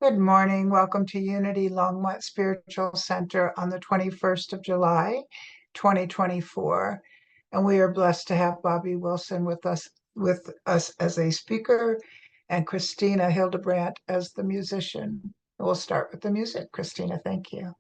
Good morning. Welcome to Unity Longmont Spiritual Center on the 21st of July, 2024. And we are blessed to have Bobbie Wilson with us as a speaker and Christina Hildebrandt as the musician. We'll start with the music. Christina, thank you.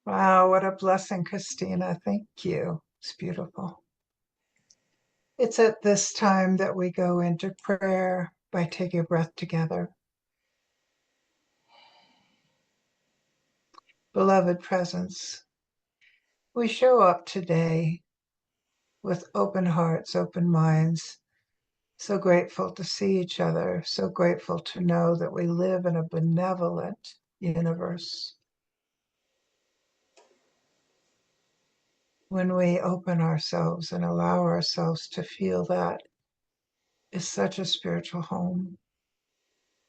Wow, what a blessing, Christina. Thank you. It's beautiful. It's at this time that we go into prayer by taking a breath together. Beloved presence, we show up today with open hearts, open minds, so grateful to see each other, so grateful to know that we live in a benevolent universe. When we open ourselves and allow ourselves to feel that is such a spiritual home,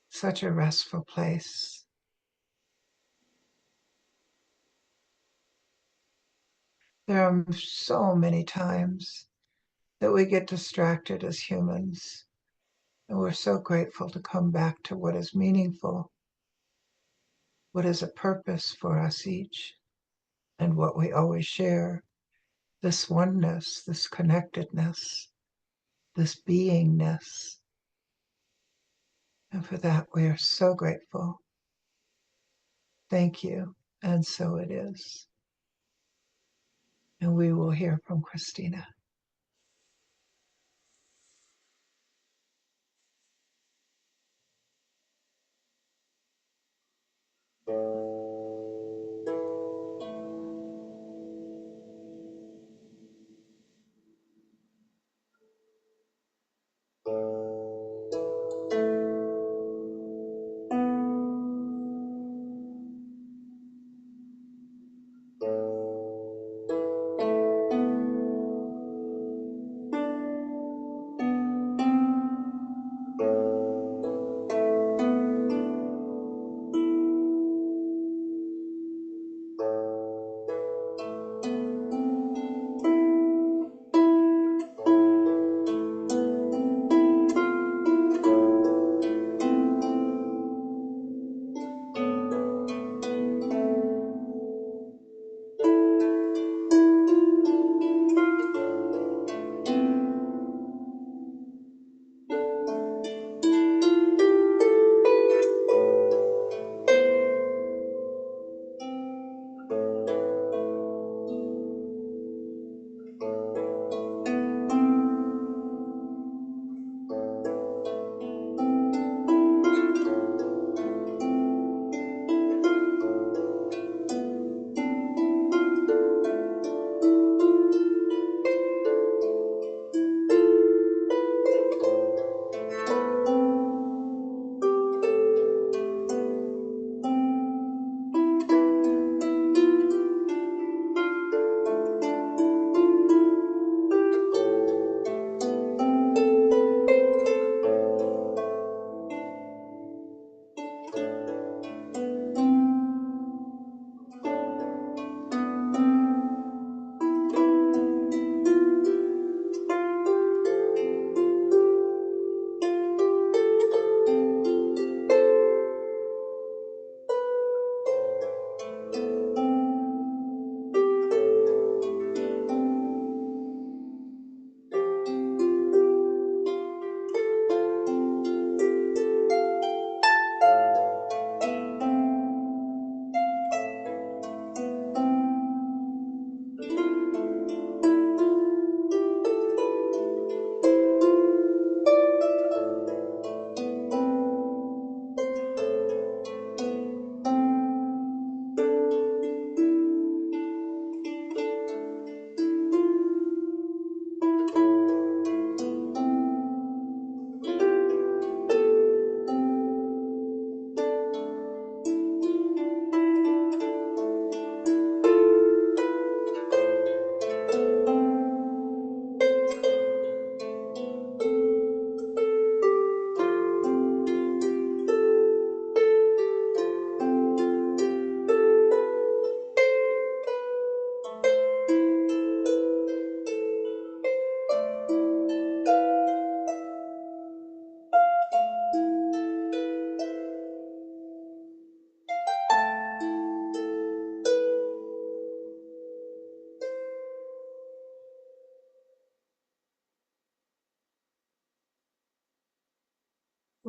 such a restful place. There are so many times that we get distracted as humans, and we're so grateful to come back to what is meaningful, what is a purpose for us each, and what we always share, this oneness, this connectedness, this beingness. And for that, we are so grateful. Thank you. And so it is. And we will hear from Christina.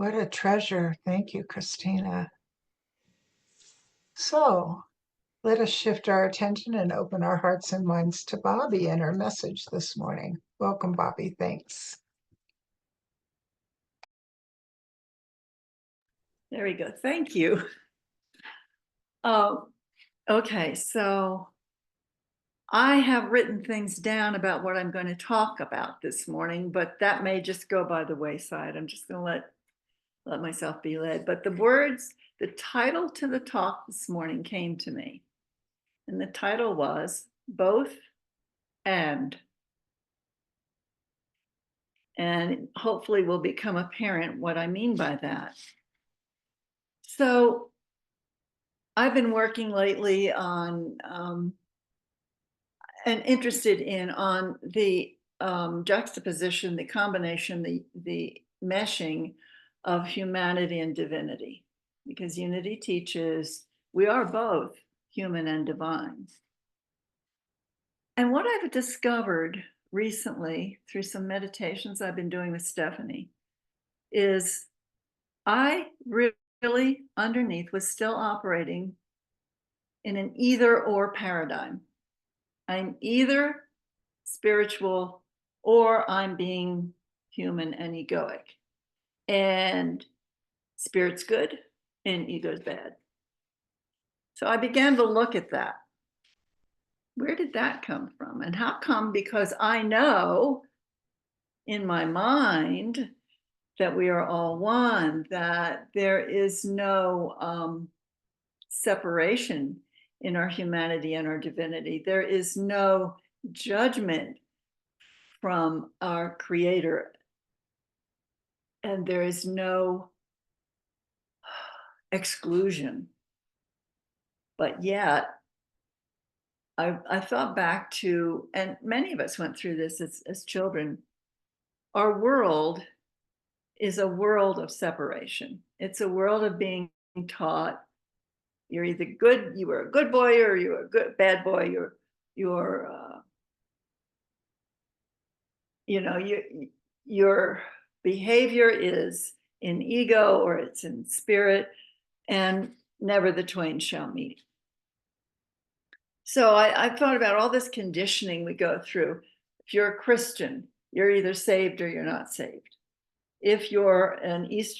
What a treasure. Thank you, Christina. So let us shift our attention and open our hearts and minds to Bobbie and her message this morning. Welcome, Bobbie. Thanks. There we go. Thank you. Okay, so I have written things down about what I'm going to talk about this morning, but that may just go by the wayside. I'm just going to let myself be led. But the title to the talk this morning came to me. And the title was Both and. And hopefully will become apparent what I mean by that. So I've been working lately on and interested in on the juxtaposition, the combination, the meshing of humanity and divinity, because unity teaches we are both human and divine. And what I've discovered recently through some meditations I've been doing with Stephanie is I really underneath was still operating in an either or paradigm. I'm either spiritual or I'm being human and egoic. And spirit's good and ego's bad. So I began to look at that. Where did that come from? And how come? Because I know in my mind that we are all one, that there is no separation in our humanity and our divinity. There is no judgment from our Creator, and there is no exclusion. But yet, I thought back to, and many of us went through this as children, our world is a world of separation. It's a world of being taught you're either good, you were a good boy, or you were a good bad boy. Your behavior is in ego or it's in spirit, and never the twain shall meet. So I thought about all this conditioning we go through. If you're a Christian, you're either saved or you're not saved. If you're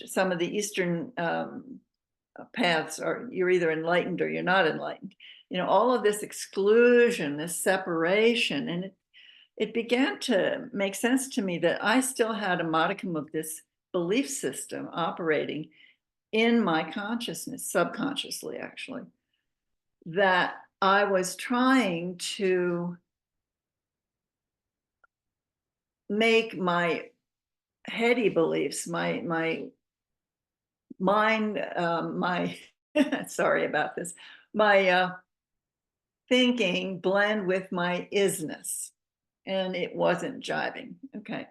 some of the Eastern paths, are you're either enlightened or you're not enlightened. All of this exclusion, this separation, and it began to make sense to me that I still had a modicum of this belief system operating in my consciousness, subconsciously actually, that I was trying to make my heady beliefs, my mind, my sorry about this, my thinking blend with my isness, and it wasn't jiving. Okay.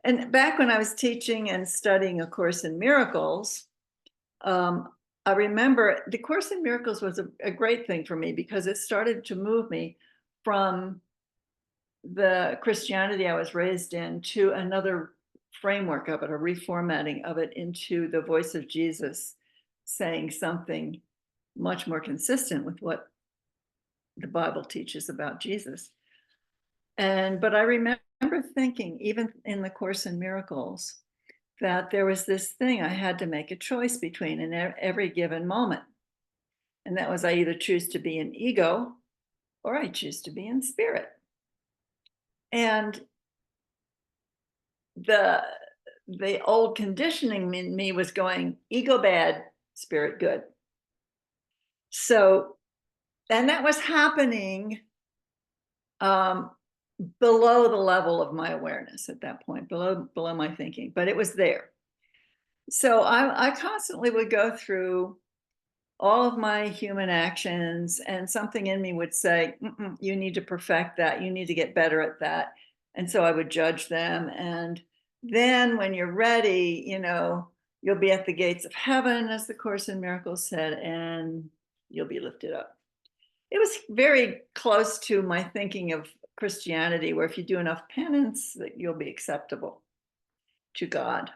And back when I was teaching and studying A Course in Miracles, I remember the Course in Miracles was a great thing for me because it started to move me from the Christianity I was raised in to another framework of it, a reformatting of it into the voice of Jesus saying something much more consistent with what the Bible teaches about Jesus. But I remember thinking, even in the Course in Miracles, that there was this thing I had to make a choice between in every given moment. And that was I either choose to be in ego or I choose to be in spirit. And the old conditioning in me was going ego bad, spirit good. So, and that was happening below the level of my awareness at that point, below my thinking, but it was there. So I constantly would go through all of my human actions, and something in me would say, you need to perfect that. You need to get better at that. And so I would judge them. And then when you're ready, you'll be at the gates of heaven, as the Course in Miracles said, and you'll be lifted up. It was very close to my thinking of Christianity, where if you do enough penance, that you'll be acceptable to God.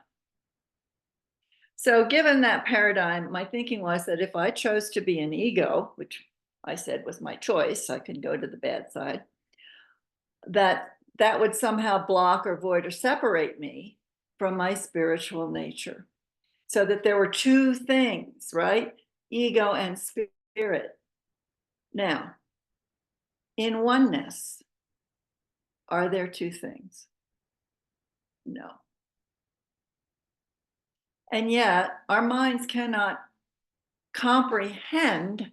So given that paradigm, my thinking was that if I chose to be an ego, which I said was my choice, I could go to the bad side, that would somehow block or void or separate me from my spiritual nature. So that there were two things, right? Ego and spirit. Now, in oneness, are there two things? No. And yet, our minds cannot comprehend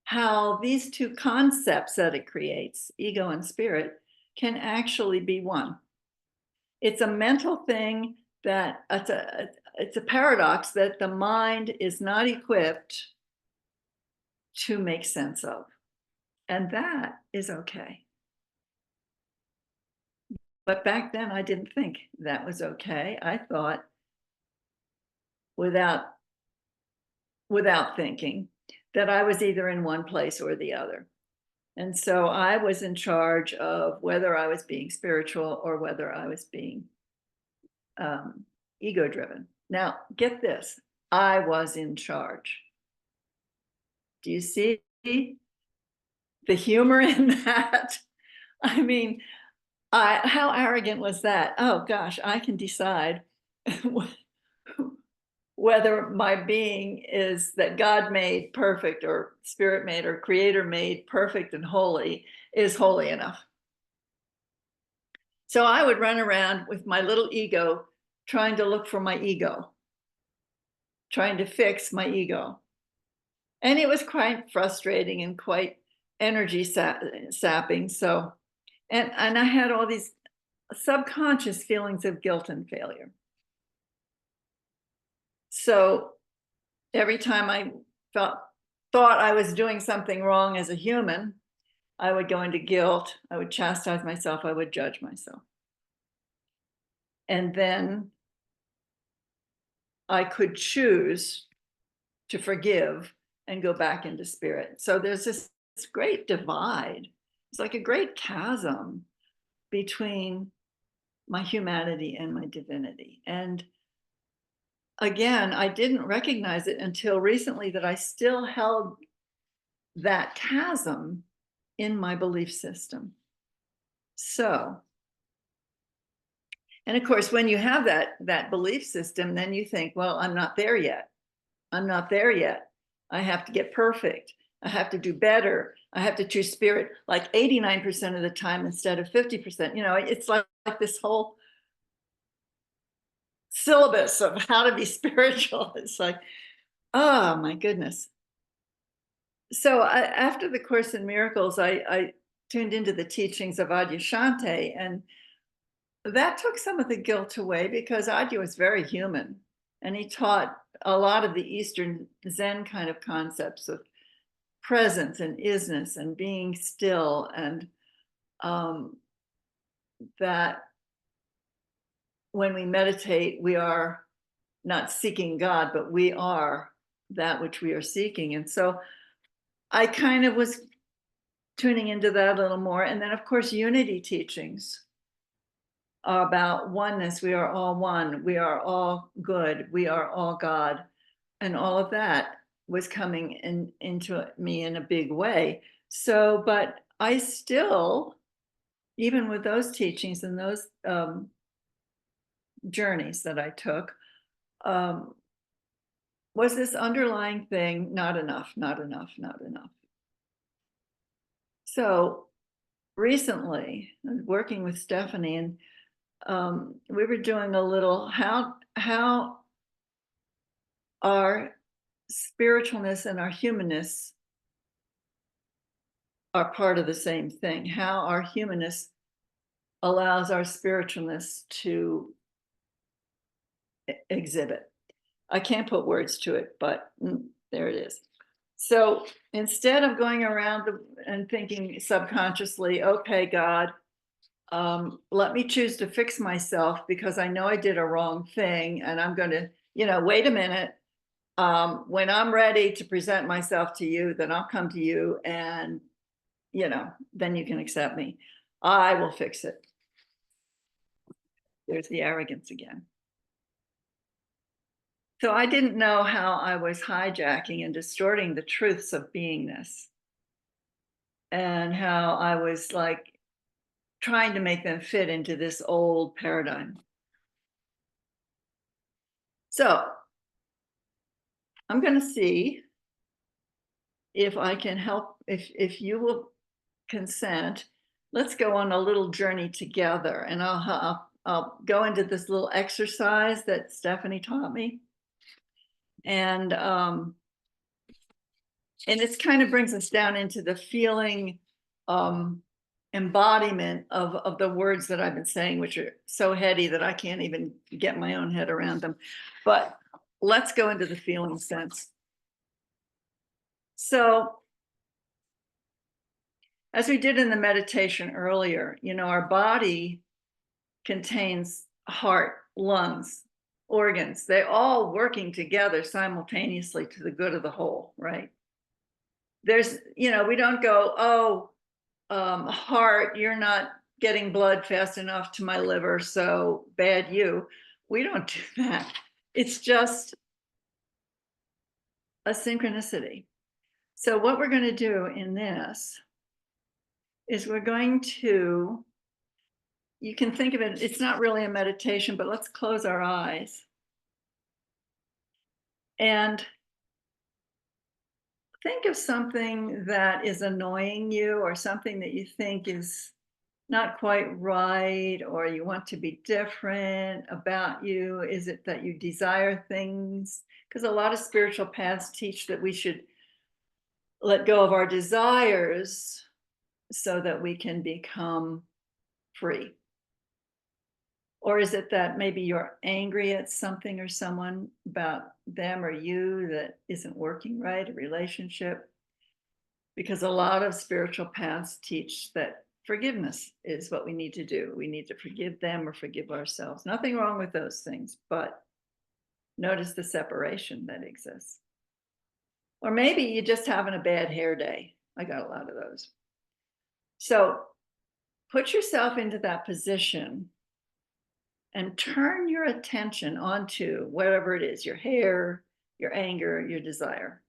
how these two concepts that it creates, ego and spirit, can actually be one. It's a mental thing that it's a paradox that the mind is not equipped to make sense of. And that is okay. But back then, I didn't think that was okay. I thought, without thinking, that I was either in one place or the other. And so I was in charge of whether I was being spiritual or whether I was being ego driven. Now, get this, I was in charge. Do you see the humor in that? I mean, how arrogant was that? Oh gosh, I can decide whether my being is that God made perfect or spirit made or creator made perfect and holy is holy enough. So I would run around with my little ego trying to look for my ego, trying to fix my ego. And it was quite frustrating and quite energy sapping. So, and I had all these subconscious feelings of guilt and failure. So every time I thought I was doing something wrong as a human, I would go into guilt, I would chastise myself, I would judge myself. And then I could choose to forgive and go back into spirit. So there's this great divide. It's like a great chasm between my humanity and my divinity. And again, I didn't recognize it until recently that I still held that chasm in my belief system. So, and of course, when you have that belief system, then you think, well, I'm not there yet. I'm not there yet. I have to get perfect. I have to do better. I have to choose spirit like 89% of the time instead of 50%. You know, it's like this whole syllabus of how to be spiritual. It's like, oh my goodness. So after the Course in Miracles, I tuned into the teachings of Adyashanti, and that took some of the guilt away because Adya was very human, and he taught a lot of the Eastern Zen kind of concepts of presence and isness and being still, and that when we meditate, we are not seeking God, but we are that which we are seeking. And so I kind of was tuning into that a little more. And then, of course, unity teachings are about oneness. We are all one. We are all good. We are all God. And all of that was coming into me in a big way. So, but I still, even with those teachings and those journeys that I took, was this underlying thing, not enough, not enough, not enough. So recently, working with Stephanie, and we were doing a little how our spiritualness and our humanness are part of the same thing, how our humanness allows our spiritualness to exhibit. I can't put words to it, but there it is. So instead of going around and thinking subconsciously, okay, God, let me choose to fix myself because I know I did a wrong thing, and I'm going to, wait a minute. When I'm ready to present myself to you, then I'll come to you, and, then you can accept me. I will fix it. There's the arrogance again. So I didn't know how I was hijacking and distorting the truths of beingness, and how I was like trying to make them fit into this old paradigm. So I'm going to see if I can help, if you will consent. Let's go on a little journey together, and I'll go into this little exercise that Stephanie taught me. And this kind of brings us down into the feeling embodiment of the words that I've been saying, which are so heady that I can't even get my own head around them. But let's go into the feeling sense. So as we did in the meditation earlier, our body contains heart, lungs, organs. They're all working together simultaneously to the good of the whole, right? There's, we don't go, heart, you're not getting blood fast enough to my liver, so bad you. We don't do that. It's just a synchronicity. So what we're going to do in this is we're going to, you can think of it, it's not really a meditation, but let's close our eyes. And think of something that is annoying you, or something that you think is not quite right, or you want to be different about you. Is it that you desire things? Because a lot of spiritual paths teach that we should let go of our desires so that we can become free. Or is it that maybe you're angry at something or someone about them or you that isn't working right, a relationship? Because a lot of spiritual paths teach that forgiveness is what we need to do. We need to forgive them or forgive ourselves. Nothing wrong with those things, but notice the separation that exists. Or maybe you're just having a bad hair day. I got a lot of those. So put yourself into that position and turn your attention onto whatever it is, your hair, your anger, your desire.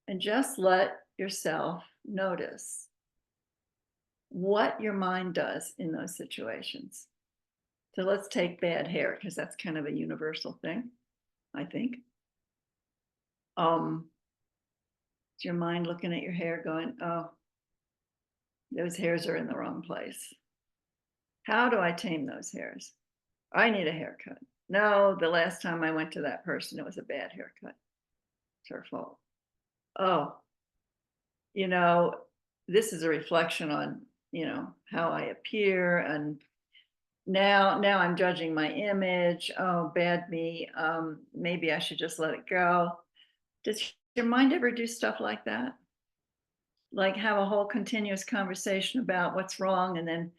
And just let yourself notice what your mind does in those situations. So let's take bad hair, because that's kind of a universal thing, I think. Is your mind looking at your hair going, oh, those hairs are in the wrong place? How do I tame those hairs? I need a haircut. No, the last time I went to that person, it was a bad haircut. It's her fault. Oh, this is a reflection on, how I appear, and now I'm judging my image. Oh, bad me. Maybe I should just let it go. Does your mind ever do stuff like that? Like have a whole continuous conversation about what's wrong and then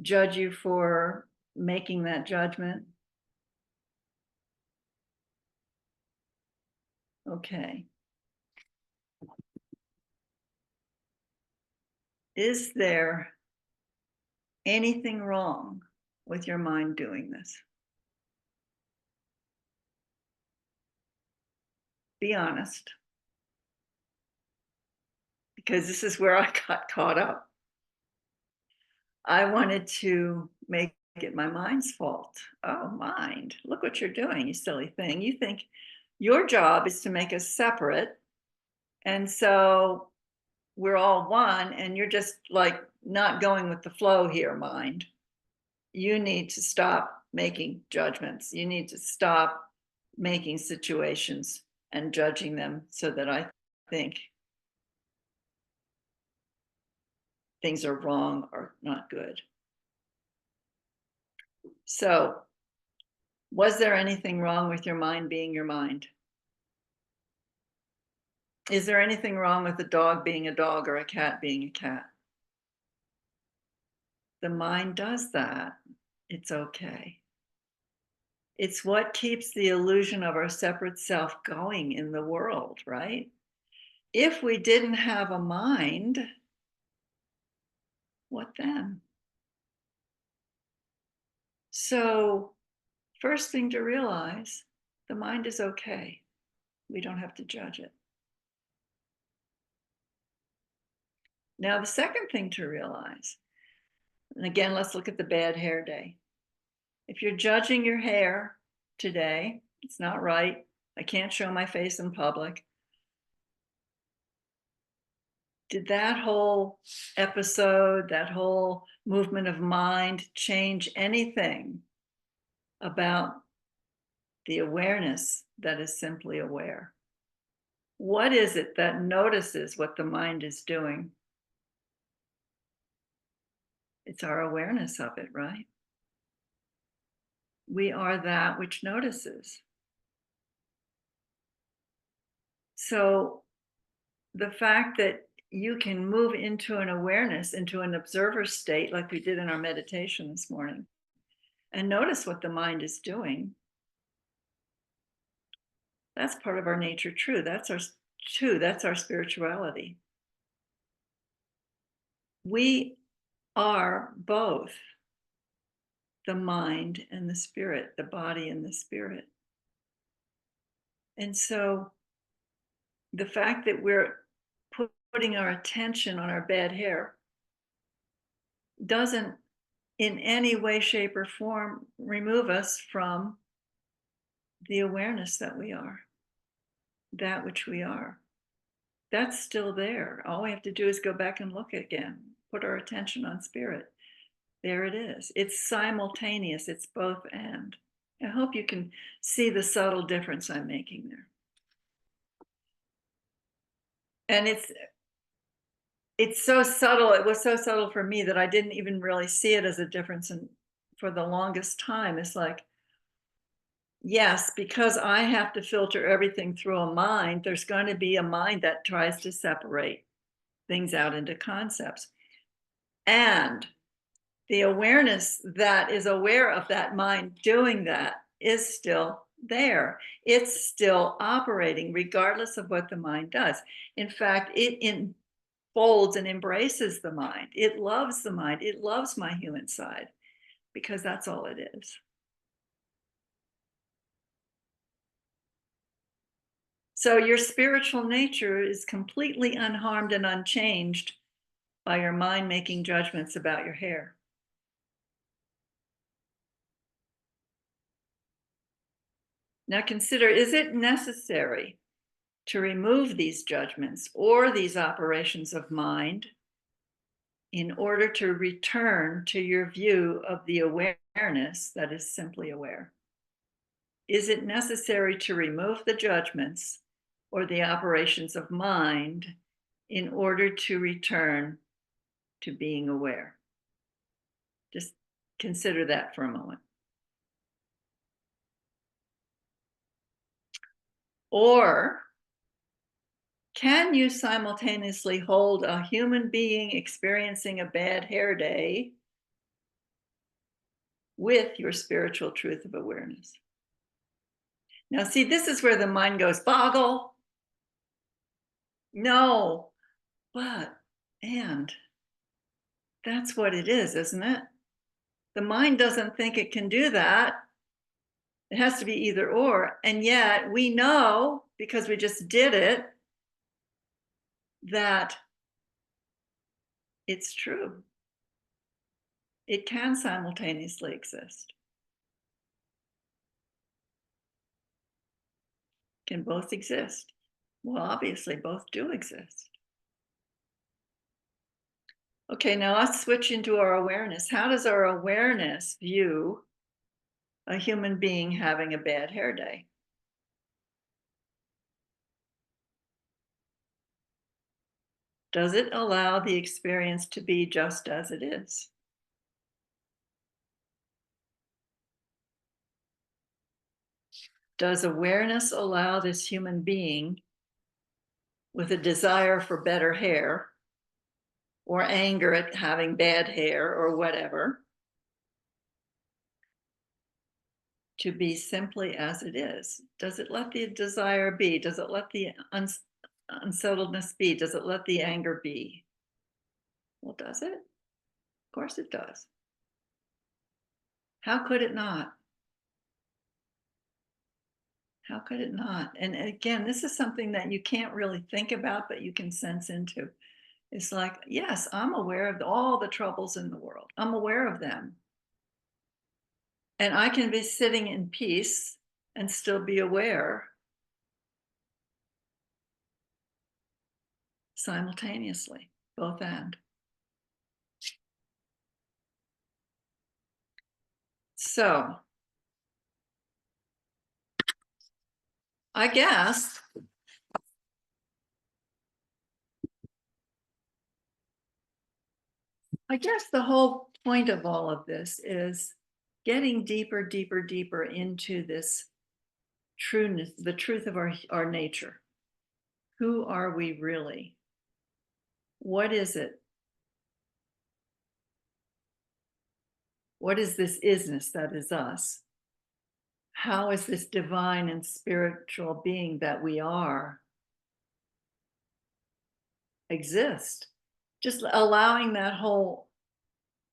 judge you for making that judgment? Okay. Is there anything wrong with your mind doing this? Be honest, because this is where I got caught up. I wanted to make it my mind's fault. Oh, mind, look what you're doing, you silly thing. You think your job is to make us separate, and so we're all one, and you're just like not going with the flow here, mind. You need to stop making judgments. You need to stop making situations and judging them so that I think things are wrong or not good. So, was there anything wrong with your mind being your mind? Is there anything wrong with a dog being a dog or a cat being a cat? The mind does that. It's okay. It's what keeps the illusion of our separate self going in the world, right? If we didn't have a mind, what then? So, first thing to realize, the mind is okay. We don't have to judge it. Now, the second thing to realize, and again, let's look at the bad hair day. If you're judging your hair today, it's not right. I can't show my face in public. Did that whole episode, that whole movement of mind change anything about the awareness that is simply aware? What is it that notices what the mind is doing? It's our awareness of it, right? We are that which notices. So the fact that you can move into an awareness, into an observer state, like we did in our meditation this morning, and notice what the mind is doing, that's part of our nature true. That's our spirituality. We are both the mind and the spirit, the body and the spirit. And so the fact that we're putting our attention on our bad hair doesn't in any way, shape, or form remove us from the awareness that we are. that which we are. That's still there. All we have to do is go back and look again, put our attention on spirit. There it is. It's simultaneous. It's both and. I hope you can see the subtle difference I'm making there. And it's so subtle. It was so subtle for me that I didn't even really see it as a difference. And for the longest time, it's like, yes, because I have to filter everything through a mind, there's going to be a mind that tries to separate things out into concepts. And the awareness that is aware of that mind doing that is still there. It's still operating regardless of what the mind does. In fact, it enfolds and embraces the mind. It loves the mind. It loves my human side because that's all it is. So your spiritual nature is completely unharmed and unchanged by your mind making judgments about your hair. Now consider, is it necessary to remove these judgments or these operations of mind in order to return to your view of the awareness that is simply aware? Is it necessary to remove the judgments or the operations of mind in order to return to being aware? Just consider that for a moment. Or can you simultaneously hold a human being experiencing a bad hair day with your spiritual truth of awareness? Now, see, this is where the mind goes, boggle. No, and that's what it is, isn't it? The mind doesn't think it can do that. It has to be either or. And yet we know, because we just did it, that it's true. It can simultaneously exist. Can both exist? Well, obviously, both do exist. Okay, now let's switch into our awareness. How does our awareness view a human being having a bad hair day? Does it allow the experience to be just as it is? Does awareness allow this human being with a desire for better hair or anger at having bad hair or whatever to be simply as it is? Does it let the desire be? Does it let the unsettledness be? Does it let the anger be? Well, does it? Of course it does. How could it not? How could it not? And again, this is something that you can't really think about, but you can sense into. It's like, yes, I'm aware of all the troubles in the world. I'm aware of them. And I can be sitting in peace and still be aware simultaneously, both and. So I guess the whole point of all of this is getting deeper, deeper, deeper into this trueness, the truth of our nature. Who are we really? What is it? What is this isness that is us? How is this divine and spiritual being that we are exist? Just allowing that whole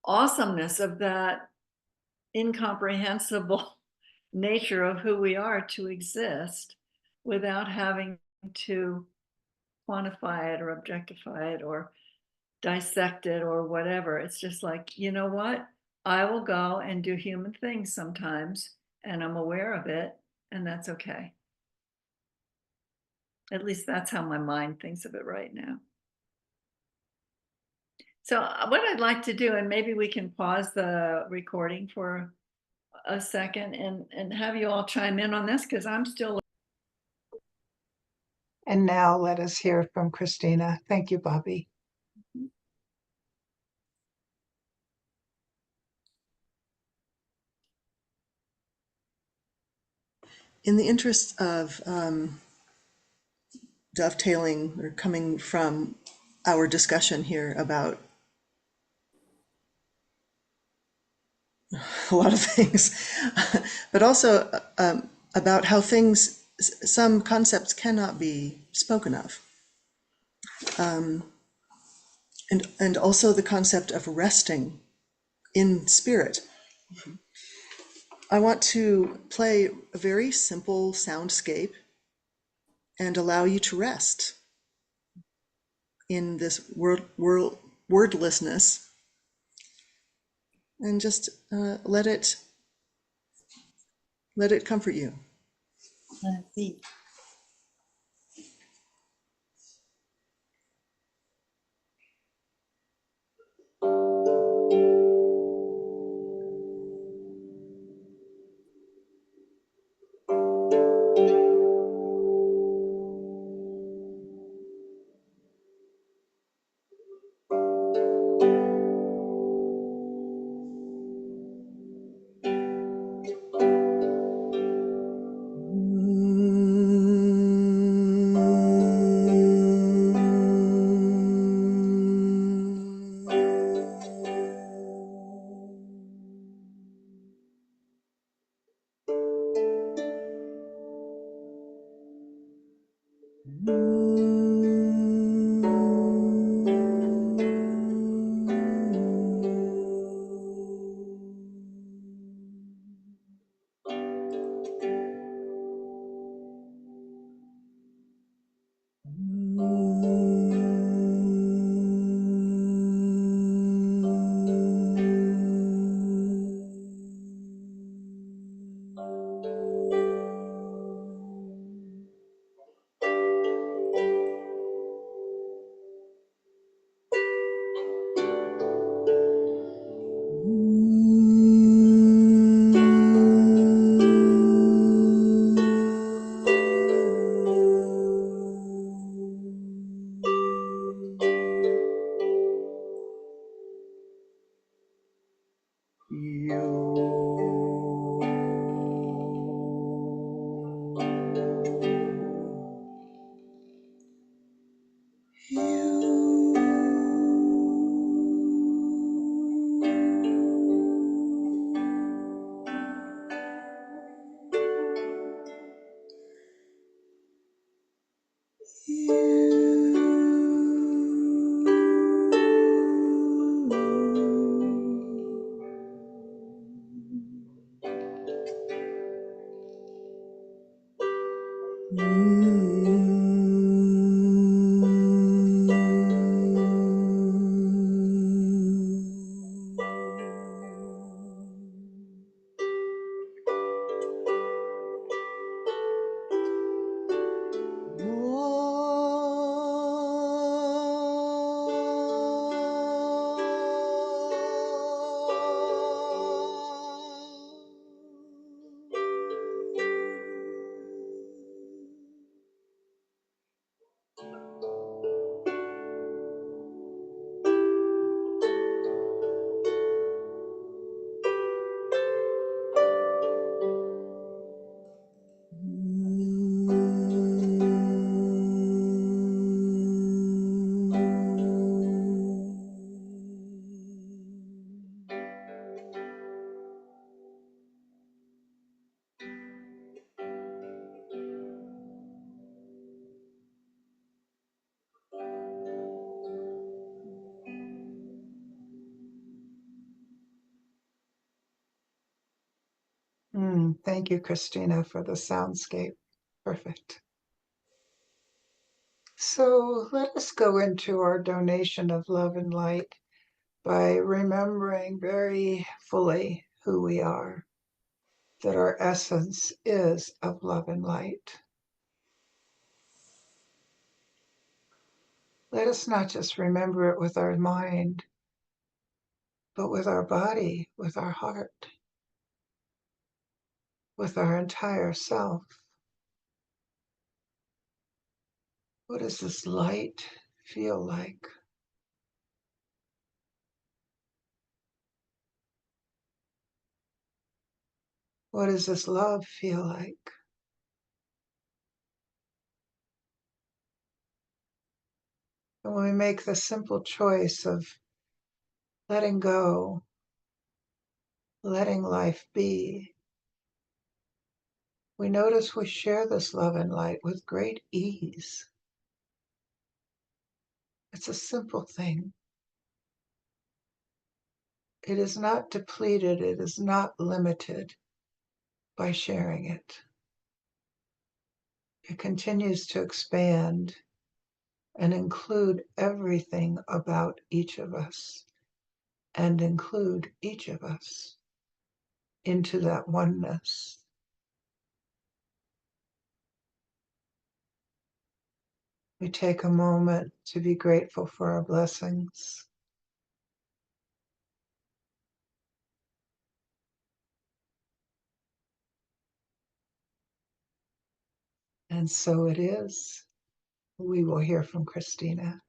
awesomeness of that incomprehensible nature of who we are to exist without having to quantify it or objectify it or dissect it or whatever. It's just like, you know what? I will go and do human things sometimes, and I'm aware of it, and that's okay. At least that's how my mind thinks of it right now. So what I'd like to do, and maybe we can pause the recording for a second and have you all chime in on this, because I'm still. And now let us hear from Christina. Thank you, Bobbie. In the interest of dovetailing or coming from our discussion here about a lot of things, but also about how things, some concepts cannot be spoken of. And also the concept of resting in spirit. I want to play a very simple soundscape and allow you to rest in this wordlessness, and just let it comfort you. See. Thank you, Christina, for the soundscape. Perfect. So let us go into our donation of love and light by remembering very fully who we are, that our essence is of love and light. let us not just remember it with our mind, but with our body, with our heart, with our entire self. What does this light feel like? What does this love feel like? And when we make the simple choice of letting go, letting life be, we notice we share this love and light with great ease. It's a simple thing. It is not depleted, it is not limited by sharing it. It continues to expand and include everything about each of us, and include each of us into that oneness. We take a moment to be grateful for our blessings. And so it is. We will hear from Christina.